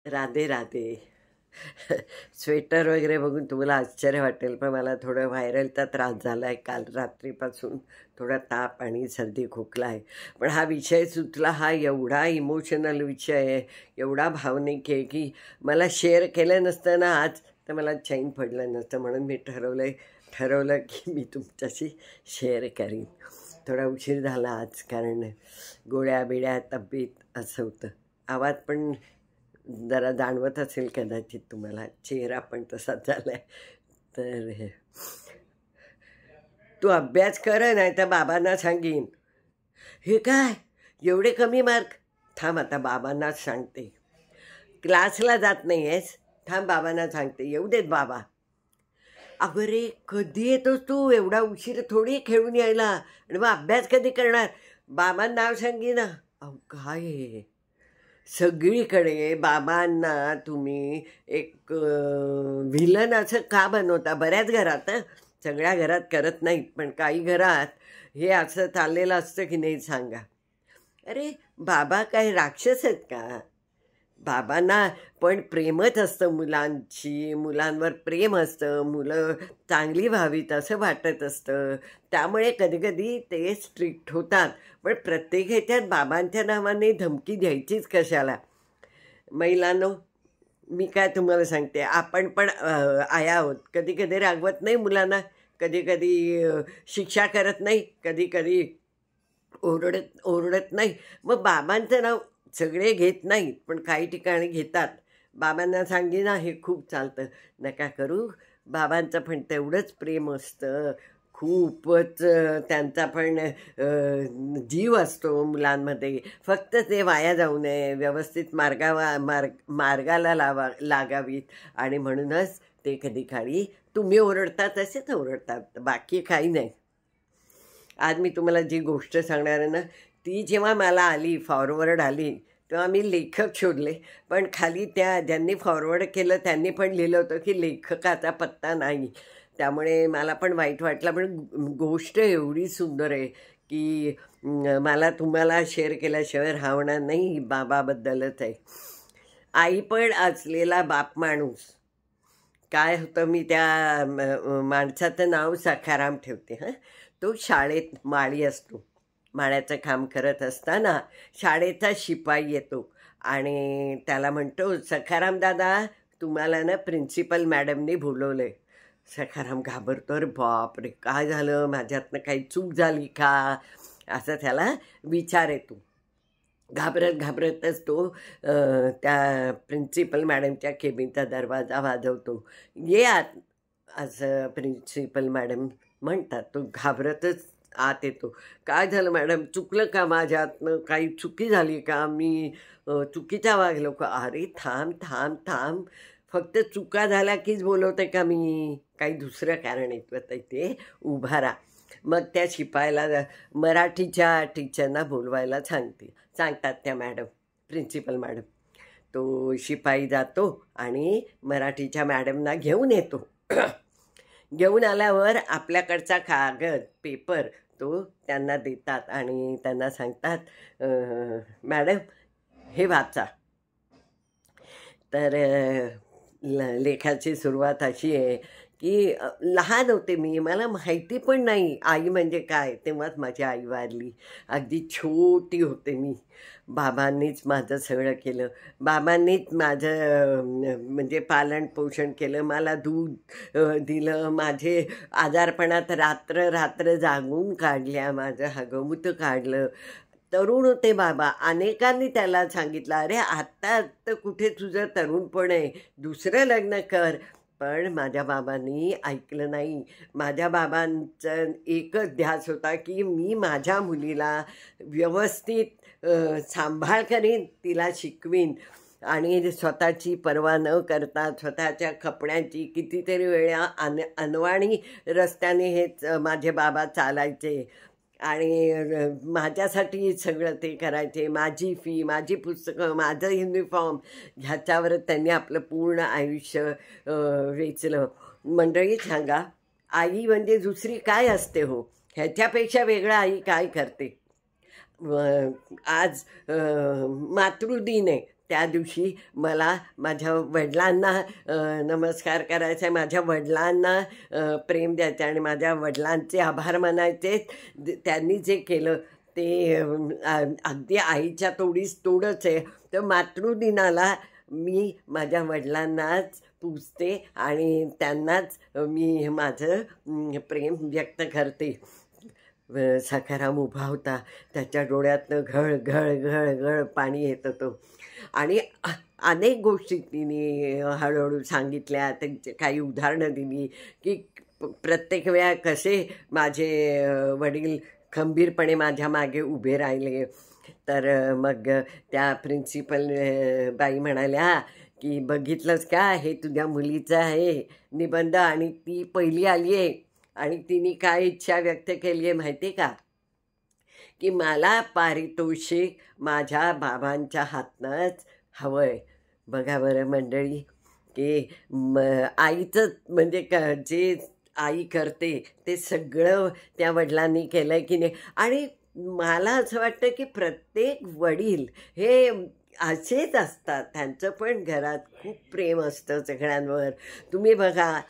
Radhe Radhe. Sweater वगैरे बघून तुम्हाला आश्चर्य वाटेल, पण मला थोडं व्हायरलचा त्रास झाला आहे. काल रात्रीपासून थोडा ताप आणि सर्दी खोकला आहे. पण हा विषय सुचला, हा एवढा इमोशनल विषय आहे, एवढा भावनिक आहे की मला शेअर केलं नसतं ना आज, तर मला चैन पडलं नसतं. म्हणून मी ठरवलं की मी तुमच्याशी शेअर करीन. थोडा उशीर झाला आज, कारण गोळ्या बिळ्या तब्येत असं होतं. आवाज पण जरा जाणवत असेल कदाचित तुम्हाला, चेहरा पण तसाच झाला आहे. तर तू अभ्यास कर, नाही तर बाबांना सांगीन. हे काय एवढे कमी मार्क? थांब, आता बाबांनाच सांगते. क्लासला जात नाही आहेस? थांब, बाबांना सांगते. येऊ देत बाबा. अगं रे, कधी येतोस तू? एवढा उशीर थोडी खेळून यायला, आणि मग अभ्यास कधी करणार? बाबांना नाव सांगी ना. अहो काय आहे? सगळीकडे बाबांना तुम्ही एक व्हिलन असं का बनवता? बऱ्याच घरात, सगळ्या घरात करत नाहीत, पण काही घरात हे असं चाललेलं असतं की नाही सांगा. अरे बाबा काय राक्षस आहेत का? बाबांना पण प्रेमच असतं मुलांची, मुलांवर प्रेम असतं, मुलं चांगली व्हावीत असं वाटत असतं. त्यामुळे कधीकधी ते स्ट्रिक्ट होतात. पण प्रत्येक ह्याच्यात बाबांच्या नावाने धमकी द्यायचीच कशाला? महिलांनो, मी काय तुम्हाला सांगते, आपण पण आया आहोत. कधी कधी रागवत नाही मुलांना, कधी कधी शिक्षा करत नाही, कधी कधी ओरडत नाही. मग बाबांचं नाव सगळे घेत नाहीत, पण काही ठिकाणी घेतात. बाबांना सांगी ना, हे खूप चालतं, नका करू. बाबांचं पण तेवढंच प्रेम असतं, खूपच त्यांचा पण जीव असतो मुलांमध्ये. फक्त ते वाया जाऊ नये, व्यवस्थित मार्गाला लागावीत. आणि म्हणूनच ते कधी काळी तुम्ही ओरडता तसेच ओरडतात, बाकी काही नाही. आज मी तुम्हाला जी गोष्ट सांगणार आहे ना, ती जेव्हा मला आली, फॉरवर्ड आली, तेव्हा मी लेखक शोधले. पण खाली त्या ज्यांनी फॉरवर्ड केलं त्यांनी पण लिहिलं होतं की लेखकाचा पत्ता नाही. त्यामुळे मला पण वाईट वाटलं. पण गोष्ट एवढी सुंदर आहे की मला तुम्हाला शेअर केल्याशिवाय राहणार नाही. बाबाबद्दलच आहे. आई पण असलेला बाप माणूस. काय होतं, मी त्या माणसाचं नाव सखाराम ठेवते. हां, तो शाळेत माळी असतो. माळ्याचं काम करत असताना शाळेचा शिपाई येतो आणि त्याला म्हणतो, सखाराम दादा, तुम्हाला ना प्रिन्सिपल मॅडमनी बोलवलं आहे. सखाराम घाबरतो. अरे बाप रे, काय झालं? माझ्यातनं काही चूक झाली का? असं त्याला विचार येतो. घाबरतच तो त्या प्रिन्सिपल मॅडमच्या केबिनचा दरवाजा वाजवतो. ये आत, असं प्रिन्सिपल मॅडम म्हणतात. तो घाबरतच आत येतो. काय झालं मॅडम? चुकलं का माझ्यातनं? काही चुकी झाली का? मी चुकीचा वागलो का? अरे थांब थांब थांब, फक्त चुका झाल्या कीच बोलवते का मी? काही दुसरं कारण येतं ते, उभा राहा. मग त्या शिपायाला मराठीच्या टीचरना बोलवायला सांगतात त्या मॅडम, प्रिन्सिपल मॅडम. तो शिपाई जातो आणि मराठीच्या मॅडमना घेऊन येतो. घेऊन आल्यावर आपल्याकडचा कागद, पेपर तो त्यांना देतात आणि त्यांना सांगतात, मॅडम हे वाचा. तर लेखाची सुरुवात अशी आहे की लहान होते मी, मला माहिती पण नाही आई म्हणजे काय. तेव्हाच माझी आई वारली. अगदी छोटी होते मी. बाबांनीच माझं सगळं केलं. बाबांनीच माझं म्हणजे पालन पोषण केलं. मला दूध दिलं. माझे आजारपणात रात्र रात्र जागून काढल्या. माझं हगवमुतं काढलं. तरुण होते बाबा. अनेकांनी त्याला सांगितलं, अरे आत्ता तर कुठे तुझं तरुणपण आहे, दुसरं लग्न कर. पण माझ्या बाबांनी ऐकलं नाही. माझ्या बाबांचा एकच ध्यास होता की मी माझ्या मुलीला व्यवस्थित सांभाळ करीन, तिला शिकवीन. आणि स्वतःची पर्वा न करता स्वतःच्या कपड्यांची कितीतरी वेळा अनवाणी रस्त्याने हेच माझे बाबा चालायचे आणि माझ्यासाठी सगळं ते करायचे. माझी फी, माझी पुस्तकं, माझं युनिफॉर्म, ह्याच्यावर त्यांनी आपलं पूर्ण आयुष्य वेचलं. मंडळी सांगा, आई म्हणजे दुसरी काय असते हो? ह्याच्यापेक्षा वेगळं आई काय करते? आज मातृदिन आहे, त्या दिवशी मला माझ्या वडिलांना नमस्कार करायचा आहे, माझ्या वडिलांना प्रेम द्यायचं आणि माझ्या वडिलांचे आभार मानायचे. त्यांनी जे केलं ते अगदी आईच्या तोडच आहे. तर मातृदिनाला मी माझ्या वडिलांनाच पूजते आणि त्यांनाच मी माझं प्रेम व्यक्त करते. सखाराम उभा होता, त्याच्या डोळ्यातनं घळ घळ घळ घळ पाणी येत होतं आणि अनेक गोष्टी तिने हळूहळू सांगितल्या, त्यांची काही उदाहरणं दिली की प्रत्येक वेळा कसे माझे वडील खंबीरपणे माझ्या मागे उभे राहिले. तर मग त्या प्रिन्सिपल बाई म्हणाल्या की बघितलंच का, हे तुझ्या मुलीचं आहे निबंध आणि ती पहिली आली आहे आणि तिने काय इच्छा व्यक्त केली आहे माहिती आहे का, की मला पारितोषिक माझ्या बाबांच्या हातनंच हवं आहे. बघा बरं मंडळी, की आईचं म्हणजे जे आई करते ते सगळं त्या वडिलांनी केलं आहे की नाही. आणि मला असं वाटतं की प्रत्येक वडील हे असेच असतात, त्यांचं पण घरात खूप प्रेम असतं सगळ्यांवर. तुम्ही बघा,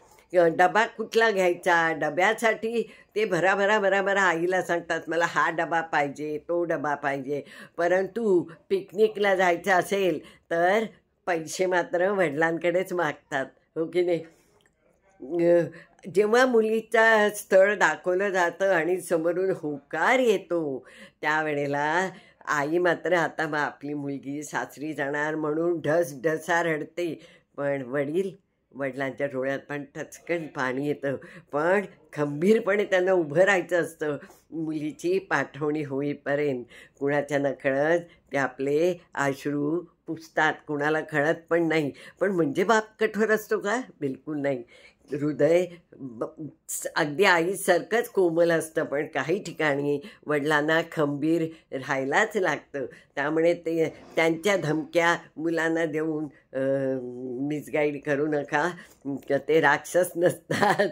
डबा कुठला घ्यायचा, डब्यासाठी ते भराभरा आईला सांगतात मला हा डबा पाहिजे, तो डबा पाहिजे. परंतु पिकनिकला जायचं असेल तर पैसे मात्र वडिलांकडेच मागतात, हो की नाही. जेव्हा मुलीचा स्थळ दाखवलं जातं आणि समोरून होकार येतो त्यावेळेला आई मात्र आता मग आपली मुलगी सासरी जाणार म्हणून ढसा रडते. पण वडिलांच्या डोळ्यात पण टचकन पाणी येतं, पण खंबीरपणे त्यांना उभं राहायचं असतं मुलीची पाठवणी होईपर्यंत. कुणाच्या नकळत ते आपले अश्रू पुसतात, कुणाला कळत पण नाही. पण म्हणजे बाप कठोर असतो का? बिलकुल नाही. हृदय अगदी आईसारखंच कोमल असतं, पण काही ठिकाणी वडिलांना खंबीर राहायलाच लागतं. त्यामुळे ते त्यांच्या धमक्या मुलांना देऊन मिसगाईड करू नका. ते राक्षस नसतात,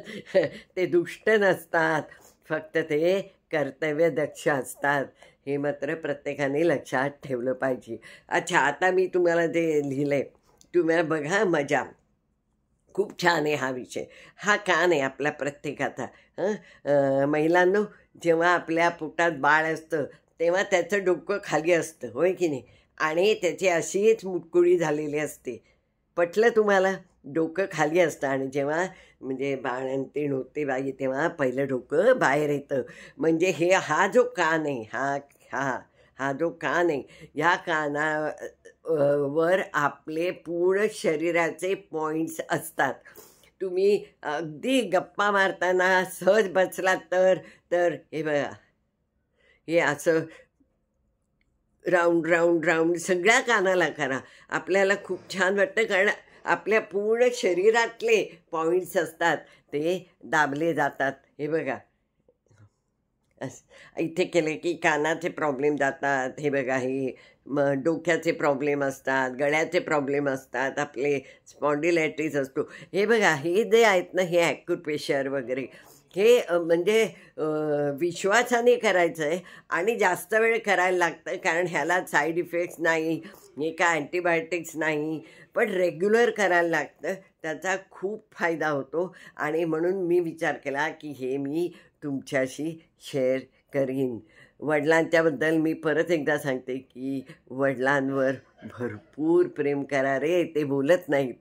ते दुष्ट नसतात, फक्त ते कर्तव्यदक्ष असतात. हे मात्र प्रत्येकाने लक्षात ठेवलं पाहिजे. अच्छा, आता मी तुम्हाला जे लिहिलं आहे तुम्हाला बघा, मजा खूप छान आहे हा विषय. हा कान आहे आपल्या प्रत्येकाचा. महिलांनो, जेव्हा आपल्या पोटात बाळ असतं तेव्हा त्याचं डोकं खाली असतं, होय की नाही, आणि त्याची अशीच मुटकुळी झालेली असते. पटलं तुम्हाला? डोकं खाली असतं आणि जेव्हा म्हणजे बाळंतीण होते बाई तेव्हा पहिलं डोकं बाहेर येतं. म्हणजे हा जो कान आहे, हा जो कान आहे, ह्या वर आपले पूर्ण शरीराचे पॉईंट्स असतात. तुम्ही अगदी गप्पा मारताना सहज बसलात तर हे बघा, हे असं राऊंड सगळ्या कानाला करा. आपल्याला खूप छान वाटतं, कारण आपल्या पूर्ण शरीरातले पॉईंट्स असतात ते दाबले जातात. हे बघा, इथे केले की कानाचे प्रॉब्लेम जातात. हे बघा, हे मग डोक्याचे प्रॉब्लेम असतात, गळ्याचे प्रॉब्लेम असतात, आपले स्पॉन्डिलायटिस असतो. हे बघा, हे जे आहेत ना, हे ॲक्युप्रेशर वगैरे, हे म्हणजे विश्वासाने करायचं आहे आणि जास्त वेळ करायला लागतं, कारण ह्याला साईड इफेक्ट्स नाही, हे काय अँटीबायोटिक्स नाही, पण रेग्युलर करायला लागतं. त्याचा खूप फायदा होतो आणि म्हणून मी विचार केला की हे मी तुमच्याशी शेअर करीन. वडिलांच्याबद्दल मी परत एकदा सांगते की वडिलांवर भरपूर प्रेम करा रे. ते बोलत नाहीत,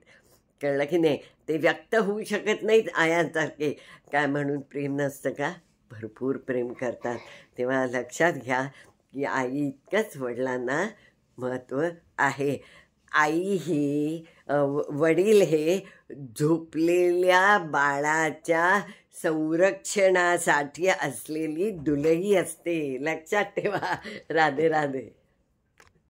कळलं की नाही, ते व्यक्त होऊ शकत नाहीत आयांसारखे. काय म्हणून प्रेम नसतं का? भरपूर प्रेम करतात. तेव्हा लक्षात घ्या की आई इतकंच वडिलांना महत्त्व आहे. आई ही वडील हे झोपलेल्या बाळाच्या संरक्षणासाठी असलेली दुलही असते. लक्षात ठेवा. राधे राधे.